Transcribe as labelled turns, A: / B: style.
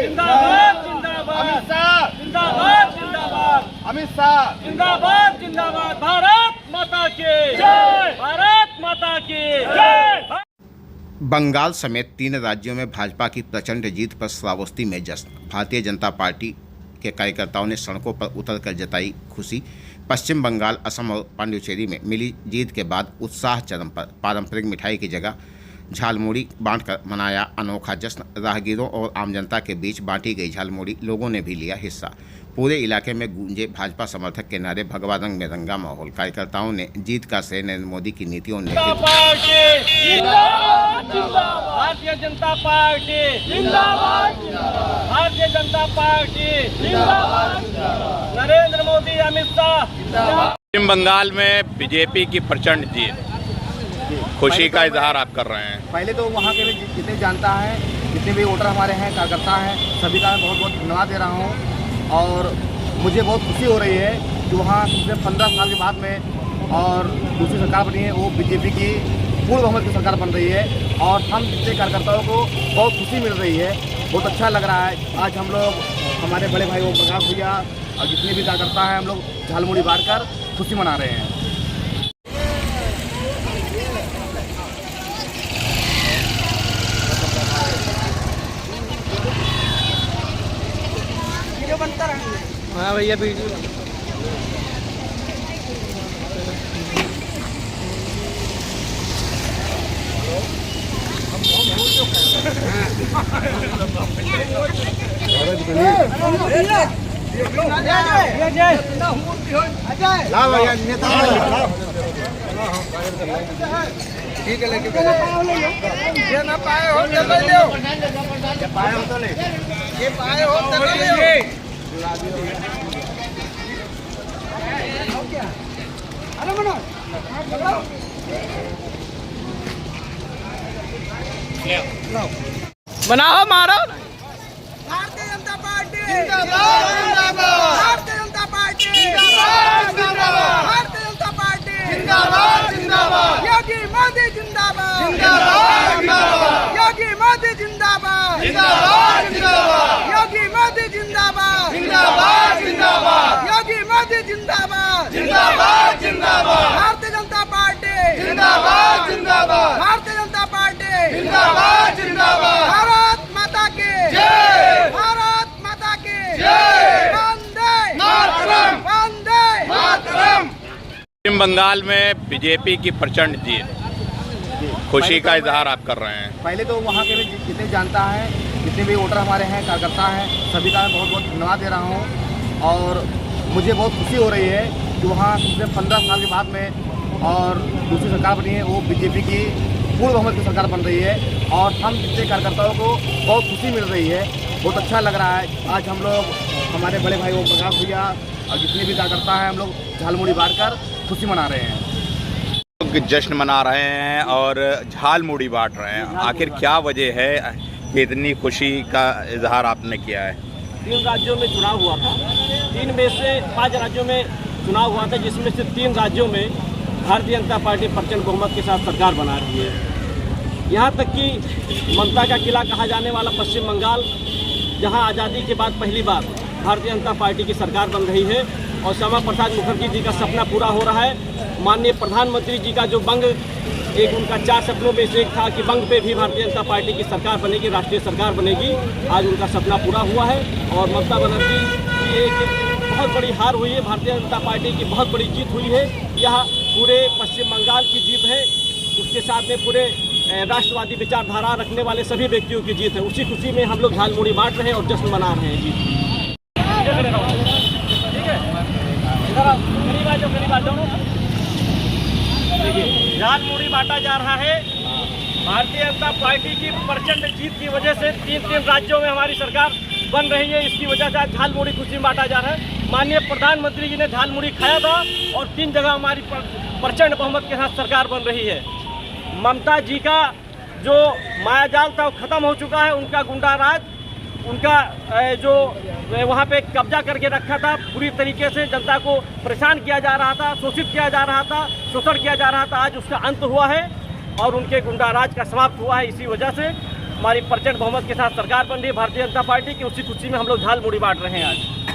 A: जिंदाबाद जिंदाबाद
B: अमित शाह
A: जिंदाबाद जिंदाबाद
B: अमित शाह
A: जिंदाबाद जिंदाबाद भारत माता की जय भारत माता की जय।
C: बंगाल समेत 3 राज्यों में भाजपा की प्रचंड जीत पर श्रावस्ती में जश्न। भारतीय जनता पार्टी के कार्यकर्ताओं ने सड़कों पर उतरकर जताई खुशी। पश्चिम बंगाल, असम और पांडिचेरी में मिली जीत के बाद उत्साह चरम पर। पारंपरिक मिठाई की जगह झालमुड़ी बांटकर मनाया अनोखा जश्न। राहगीरों और आम जनता के बीच बांटी गई झालमुड़ी, लोगों ने भी लिया हिस्सा। पूरे इलाके में गूंजे भाजपा समर्थक के नारे, भगवा रंग में रंगा माहौल। कार्यकर्ताओं ने जीत का श्रेय नरेंद्र मोदी की नीतियों ने
A: भारतीय जनता पार्टी जिंदाबाद, भारतीय जनता पार्टी जिंदाबाद, नरेंद्र मोदी, अमित शाह।
D: पश्चिम बंगाल में बीजेपी की प्रचंड जीत, खुशी का इजहार आप कर रहे हैं।
B: पहले तो वहाँ के जितने जानता है, जितने भी वोटर हमारे हैं, कार्यकर्ता हैं, सभी का मैं बहुत बहुत धन्यवाद दे रहा हूँ। और मुझे बहुत खुशी हो रही है कि वहाँ पिछले 15 साल के बाद में और दूसरी सरकार बनी है, वो बीजेपी की पूर्ण बहुमत की सरकार बन रही है। और हम जितने कार्यकर्ताओं को बहुत खुशी मिल रही है, बहुत अच्छा लग रहा है। आज हम लोग, हमारे बड़े भाई ओम प्रकाश भैया और जितने भी कार्यकर्ता हैं, हम लोग झालमुड़ी बांटकर खुशी मना रहे हैं।
A: हाँ भैया वीडियो ठीक है, लेके ये ना पाए हो तो ले लो, ये पाए हो तो ले, ये पाए हो तो ले लो। बनाओ मारो। भारतीय जनता पार्टी जिंदाबाद जिंदाबाद, भारतीय जनता पार्टी जिंदाबाद जिंदाबाद, भारतीय जनता पार्टी जिंदाबाद जिंदाबाद, योगी मोदी जिंदाबाद जिंदाबाद जिंदाबाद, योगी मोदी जिंदाबाद जिंदाबाद जिंदाबाद, योगी मोदी जिंदाबाद जिंदाबाद जिंदाबाद, योगी मोदी जिंदाबाद जिंदाबाद जिंदाबाद, भारतीय जनता पार्टी जिंदाबाद जिंदाबाद, भारतीय जनता पार्टी जिंदाबाद जिंदाबाद, भारत माता की जय, भारत माता की जय, वंदे मातरम, वंदे मातरम।
D: पश्चिम बंगाल में बीजेपी की प्रचंड जीत, खुशी का इजहार आप कर रहे हैं।
B: पहले तो वहाँ के जितने जानता है, जितने भी वोटर हमारे हैं, कार्यकर्ता हैं, सभी का मैं बहुत बहुत धन्यवाद दे रहा हूँ। और मुझे बहुत खुशी हो रही है कि वहाँ पिछले 15 साल के बाद में और दूसरी सरकार बनी है, वो बीजेपी की पूर्ण बहुमत की सरकार बन रही है। और हम जितने कार्यकर्ताओं को बहुत खुशी मिल रही है, बहुत अच्छा लग रहा है। आज हम लोग, हमारे बड़े भाई ओम प्रकाश भैया और जितने भी कार्यकर्ता हैं, हम लोग झालमुड़ी बांटकर खुशी मना रहे हैं।
D: जश्न मना रहे हैं और झालमुड़ी बांट रहे हैं, आखिर क्या वजह है कि इतनी खुशी का इजहार आपने किया है?
A: 3 राज्यों में चुनाव हुआ था, 3 में से 5 राज्यों में चुनाव हुआ था, जिसमें से 3 राज्यों में भारतीय जनता पार्टी प्रचंड बहुमत के साथ सरकार बना रही है। यहाँ तक कि ममता का किला कहा जाने वाला पश्चिम बंगाल, जहाँ आज़ादी के बाद पहली बार भारतीय जनता पार्टी की सरकार बन रही है और श्यामा प्रसाद मुखर्जी जी का सपना पूरा हो रहा है। माननीय प्रधानमंत्री जी का जो बंग, एक उनका 4 सपनों में से एक था कि बंग पे भी भारतीय जनता पार्टी की सरकार बनेगी, राष्ट्रीय सरकार बनेगी। आज उनका सपना पूरा हुआ है और ममता बनर्जी की एक बहुत बड़ी हार हुई है, भारतीय जनता पार्टी की बहुत बड़ी जीत हुई है। यह पूरे पश्चिम बंगाल की जीत है, उसके साथ में पूरे राष्ट्रवादी विचारधारा रखने वाले सभी व्यक्तियों की जीत है। उसी खुशी में हम लोग झालमुड़ी बांट रहे हैं और जश्न मना रहे हैं। जीत ठीक है, करीब आ जाओ। देखिए, झालमुड़ी बांटा जा रहा है। भारतीय जनता पार्टी की प्रचंड जीत की वजह से 3 राज्यों में हमारी सरकार बन रही है। इसकी वजह से आज झालमुड़ी खुशी में बांटा जा रहा है। माननीय प्रधानमंत्री जी ने झालमुड़ी खाया था और 3 जगह हमारी प्रचंड बहुमत के साथ सरकार बन रही है। ममता जी का जो मायाजाल था वो खत्म हो चुका है। उनका गुंडा राज, उनका जो वहाँ पे कब्जा करके रखा था, पूरी तरीके से जनता को परेशान किया जा रहा था, शोषित किया जा रहा था, शोषण किया जा रहा था, आज उसका अंत हुआ है और उनके गुंडा राज का समाप्त हुआ है। इसी वजह से हमारी प्रचंड बहुमत के साथ सरकार बन रही है भारतीय जनता पार्टी की, उसी खुशी में हम लोग झाल मुड़ी बांट रहे हैं आज।